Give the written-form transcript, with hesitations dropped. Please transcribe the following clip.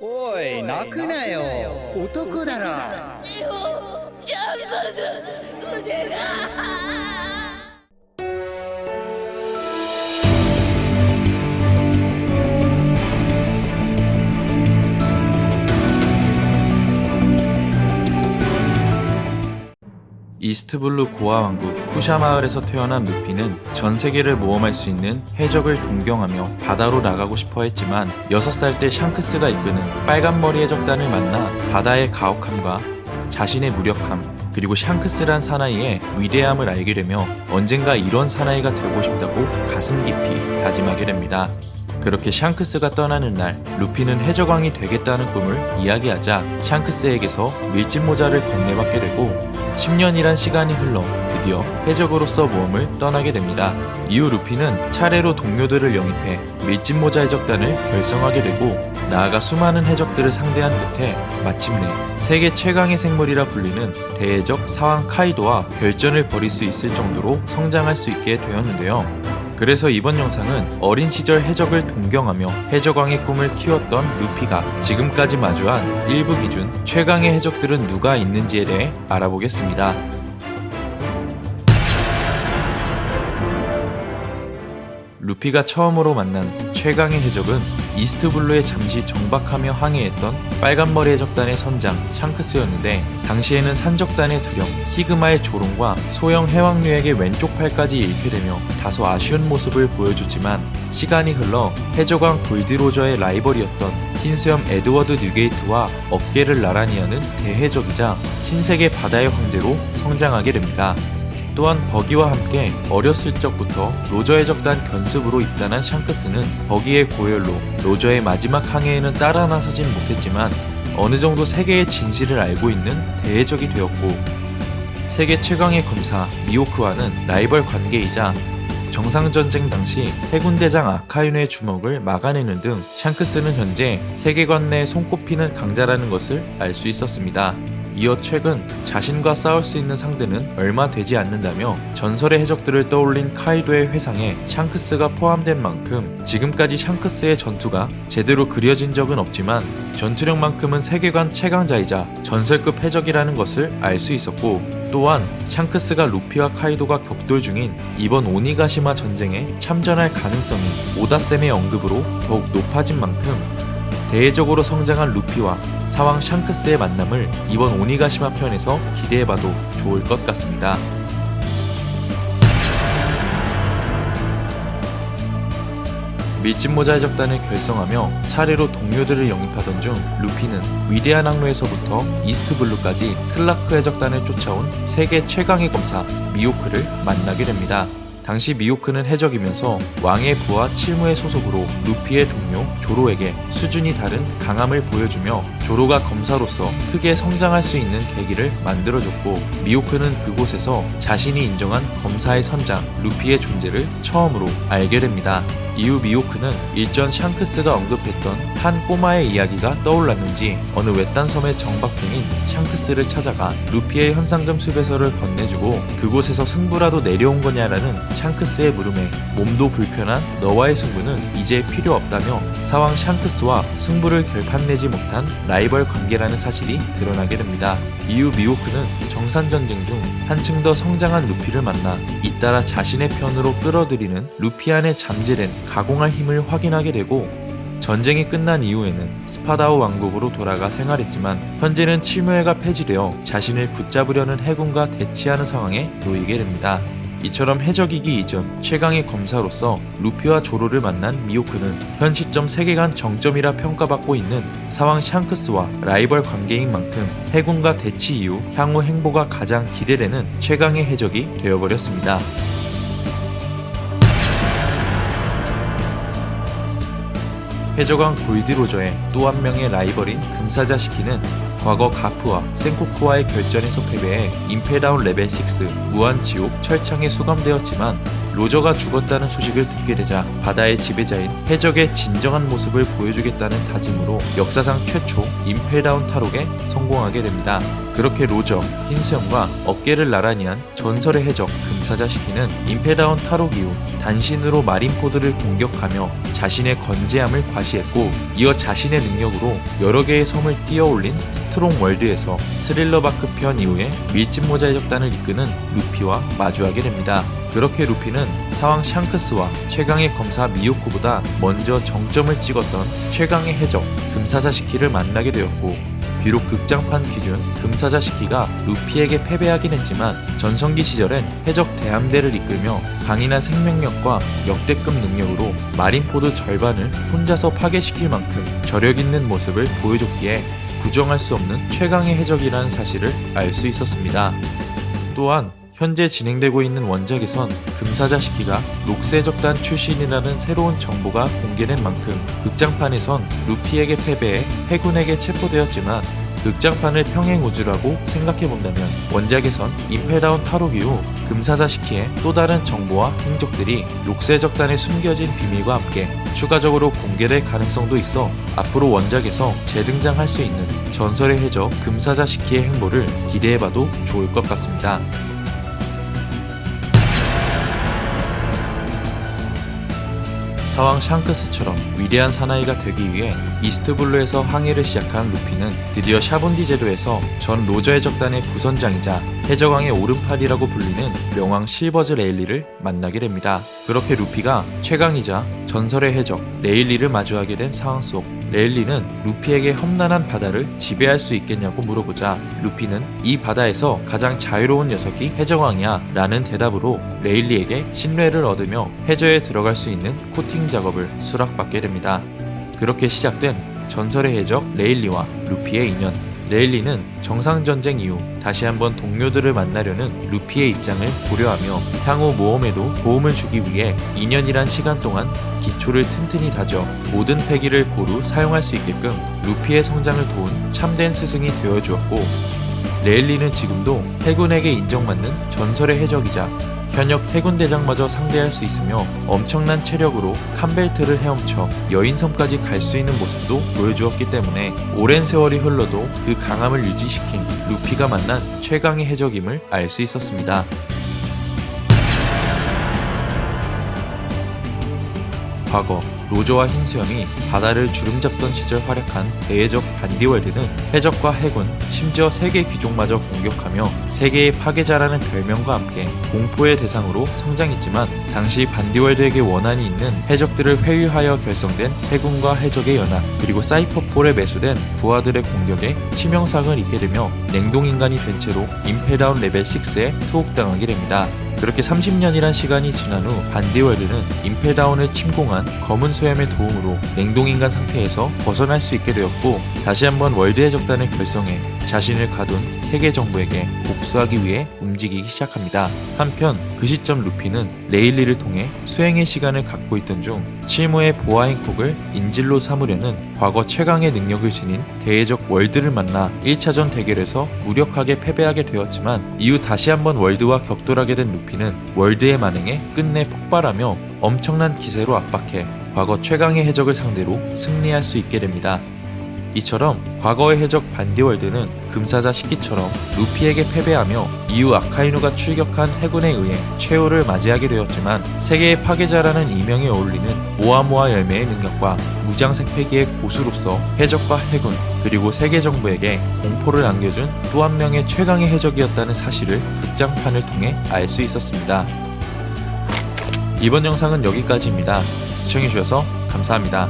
おい、泣くなよ。男だろ。シャンクス、腕が。이스트블루 고아 왕국 후샤 마을에서 태어난 루피는 전 세계를 모험할 수 있는 해적을 동경하며 바다로 나가고 싶어 했지만 6살 때 샹크스가 이끄는 빨간 머리 해적단을 만나 바다의 가혹함과 자신의 무력함 그리고 샹크스란 사나이의 위대함을 알게 되며 언젠가 이런 사나이가 되고 싶다고 가슴 깊이 다짐하게 됩니다. 그렇게 샹크스가 떠나는 날 루피는 해적왕이 되겠다는 꿈을 이야기하자 샹크스에게서 밀짚 모자를 건네받게 되고 10년이란 시간이 흘러 드디어 해적으로서 모험을 떠나게 됩니다. 이후 루피는 차례로 동료들을 영입해 밀짚 모자 해적단을 결성하게 되고 나아가 수많은 해적들을 상대한 끝에 마침내 세계 최강의 생물이라 불리는 대해적 사왕 카이도와 결전을 벌일 수 있을 정도로 성장할 수 있게 되었는데요. 그래서 이번 영상은 어린 시절 해적을 동경하며 해적왕의 꿈을 키웠던 루피가 지금까지 마주한 일부 기준 최강의 해적들은 누가 있는지에 대해 알아보겠습니다. 루피가 처음으로 만난 최강의 해적은 이스트블루에 잠시 정박하며 항해했던 빨간머리 해적단의 선장 샹크스였는데 당시에는 산적단의 두령 히그마의 조롱과 소형 해왕류에게 왼쪽 팔까지 잃게 되며 다소 아쉬운 모습을 보여줬지만 시간이 흘러 해적왕 골드로저의 라이벌이었던 흰수염 에드워드 뉴게이트와 어깨를 나란히 하는 대해적이자 신세계 바다의 황제로 성장하게 됩니다. 또한 버기와 함께 어렸을 적부터 로저 해적단 견습으로 입단한 샹크스는 버기의 고열로 로저의 마지막 항해에는 따라 나서진 못했지만 어느 정도 세계의 진실을 알고 있는 대해적이 되었고 세계 최강의 검사 미호크와는 라이벌 관계이자 정상전쟁 당시 해군대장 아카인의 주먹을 막아내는 등 샹크스는 현재 세계관 내에 손꼽히는 강자라는 것을 알 수 있었습니다. 이어 최근 자신과 싸울 수 있는 상대는 얼마 되지 않는다며 전설의 해적들을 떠올린 카이도의 회상에 샹크스가 포함된 만큼 지금까지 샹크스의 전투가 제대로 그려진 적은 없지만 전투력만큼은 세계관 최강자이자 전설급 해적이라는 것을 알 수 있었고 또한 샹크스가 루피와 카이도가 격돌 중인 이번 오니가시마 전쟁에 참전할 가능성이 오다셈의 언급으로 더욱 높아진 만큼 대외적으로 성장한 루피와 사왕 샹크스의 만남을 이번 오니가시마 편에서 기대해봐도 좋을 것 같습니다. 밀짚 모자 해적단을 결성하며 차례로 동료들을 영입하던 중 루피는 위대한 항로에서부터 이스트블루까지 클라크 해적단을 쫓아온 세계 최강의 검사 미호크를 만나게 됩니다. 당시 미호크는 해적이면서 왕의 부하 칠무의 소속으로 루피의 동료 조로에게 수준이 다른 강함을 보여주며 조로가 검사로서 크게 성장할 수 있는 계기를 만들어줬고 미호크는 그곳에서 자신이 인정한 검사의 선장 루피의 존재를 처음으로 알게 됩니다. 이후 미호크는 일전 샹크스가 언급했던 한 꼬마의 이야기가 떠올랐는지 어느 외딴 섬에 정박 중인 샹크스를 찾아가 루피의 현상금 수배서를 건네주고 그곳에서 승부라도 내려온 거냐라는 샹크스의 물음에 몸도 불편한 너와의 승부는 이제 필요 없다며 사왕 샹크스와 승부를 결판내지 못한 라이벌 관계라는 사실이 드러나게 됩니다. 이후 미호크는 정산전쟁 중 한층 더 성장한 루피를 만나 잇따라 자신의 편으로 끌어들이는 루피 안에 잠재된 가공할 힘을 확인하게 되고 전쟁이 끝난 이후에는 스파다우 왕국으로 돌아가 생활했지만 현재는 칠무회가 폐지되어 자신을 붙잡으려는 해군과 대치하는 상황에 놓이게 됩니다. 이처럼 해적이기 이전 최강의 검사로서 루피와 조로를 만난 미호크는 현 시점 세계관 정점이라 평가받고 있는 사왕 샹크스와 라이벌 관계인 만큼 해군과 대치 이후 향후 행보가 가장 기대되는 최강의 해적이 되어버렸습니다. 해적왕 골드로저의 또 한 명의 라이벌인 금사자 시키는 과거 가프와 센코쿠와의 결전에서 패배해 임페다운 레벨 6 무한지옥 철창에 수감되었지만 로저가 죽었다는 소식을 듣게 되자 바다의 지배자인 해적의 진정한 모습을 보여주겠다는 다짐으로 역사상 최초 임페다운 탈옥에 성공하게 됩니다. 그렇게 로저, 흰수염과 어깨를 나란히 한 전설의 해적 금사자 시키는 임페다운 탈옥 이후 단신으로 마린포드를 공격하며 자신의 건재함을 과시했고, 이어 자신의 능력으로 여러 개의 섬을 뛰어올린 스트롱 월드에서 스릴러 바크 편 이후에 밀짚 모자 해적단을 이끄는 루피와 마주하게 됩니다. 그렇게 루피는 사왕 샹크스와 최강의 검사 미요코보다 먼저 정점을 찍었던 최강의 해적 금사자 시키를 만나게 되었고, 비록 극장판 기준 금사자 시키가 루피에게 패배하긴 했지만 전성기 시절엔 해적 대함대를 이끌며 강인한 생명력과 역대급 능력으로 마린포드 절반을 혼자서 파괴시킬 만큼 저력 있는 모습을 보여줬기에 부정할 수 없는 최강의 해적이라는 사실을 알 수 있었습니다. 또한 현재 진행되고 있는 원작에선 금사자 시키가 녹색적단 출신이라는 새로운 정보가 공개된 만큼 극장판에선 루피에게 패배해 해군에게 체포되었지만 극장판을 평행우주라고 생각해본다면 원작에선 임페다운 탈옥 이후 금사자 시키의 또 다른 정보와 행적들이 녹색적단에 숨겨진 비밀과 함께 추가적으로 공개될 가능성도 있어 앞으로 원작에서 재등장할 수 있는 전설의 해적 금사자 시키의 행보를 기대해봐도 좋을 것 같습니다. 사왕 샹크스처럼 위대한 사나이가 되기 위해 이스트블루에서 항해를 시작한 루피는 드디어 샤본디 제도에서 전 로저 해적단의 부선장이자 해적왕의 오른팔이라고 불리는 명왕 실버즈 레일리를 만나게 됩니다. 그렇게 루피가 최강이자 전설의 해적 레일리를 마주하게 된 상황 속 레일리는 루피에게 험난한 바다를 지배할 수 있겠냐고 물어보자 루피는 이 바다에서 가장 자유로운 녀석이 해적왕이야 라는 대답으로 레일리에게 신뢰를 얻으며 해저에 들어갈 수 있는 코팅 작업을 수락받게 됩니다. 그렇게 시작된 전설의 해적 레일리와 루피의 인연. 레일리는 정상전쟁 이후 다시 한번 동료들을 만나려는 루피의 입장을 고려하며 향후 모험에도 도움을 주기 위해 2년이란 시간 동안 기초를 튼튼히 다져 모든 패기를 고루 사용할 수 있게끔 루피의 성장을 도운 참된 스승이 되어주었고, 레일리는 지금도 해군에게 인정받는 전설의 해적이자 현역 해군대장마저 상대할 수 있으며 엄청난 체력으로 칸벨트를 헤엄쳐 여인섬까지 갈 수 있는 모습도 보여주었기 때문에 오랜 세월이 흘러도 그 강함을 유지시킨 루피가 만난 최강의 해적임을 알 수 있었습니다. 과거 로저와 흰수염이 바다를 주름잡던 시절 활약한 대해적 반디월드는 해적과 해군, 심지어 세계 귀족마저 공격하며 세계의 파괴자라는 별명과 함께 공포의 대상으로 성장했지만 당시 반디월드에게 원한이 있는 해적들을 회유하여 결성된 해군과 해적의 연합, 그리고 사이퍼폴에 매수된 부하들의 공격에 치명상을 입게 되며 냉동인간이 된 채로 임페다운 레벨 6에 투옥당하게 됩니다. 그렇게 30년이란 시간이 지난 후 반디월드는 임페다운을 침공한 검은 수염의 도움으로 냉동인간 상태에서 벗어날 수 있게 되었고, 다시 한번 월드 해적단을 결성해 자신을 가둔 세계 정부에게 복수하기 위해 움직이기 시작합니다. 한편 그 시점 루피는 레일리를 통해 수행의 시간을 갖고 있던 중 칠무의 보아 행콕을 인질로 삼으려는 과거 최강의 능력을 지닌 대해적 월드를 만나 1차전 대결에서 무력하게 패배하게 되었지만 이후 다시 한번 월드와 격돌하게 된 루피는 월드의 만행에 끝내 폭발하며 엄청난 기세로 압박해 과거 최강의 해적을 상대로 승리할 수 있게 됩니다. 이처럼 과거의 해적 반디월드는 금사자 시키처럼 루피에게 패배하며 이후 아카이누가 출격한 해군에 의해 최후를 맞이하게 되었지만 세계의 파괴자라는 이명에 어울리는 모아모아 열매의 능력과 무장색 패기의 고수로서 해적과 해군 그리고 세계 정부에게 공포를 안겨준 또 한 명의 최강의 해적이었다는 사실을 극장판을 통해 알 수 있었습니다. 이번 영상은 여기까지입니다. 시청해주셔서 감사합니다.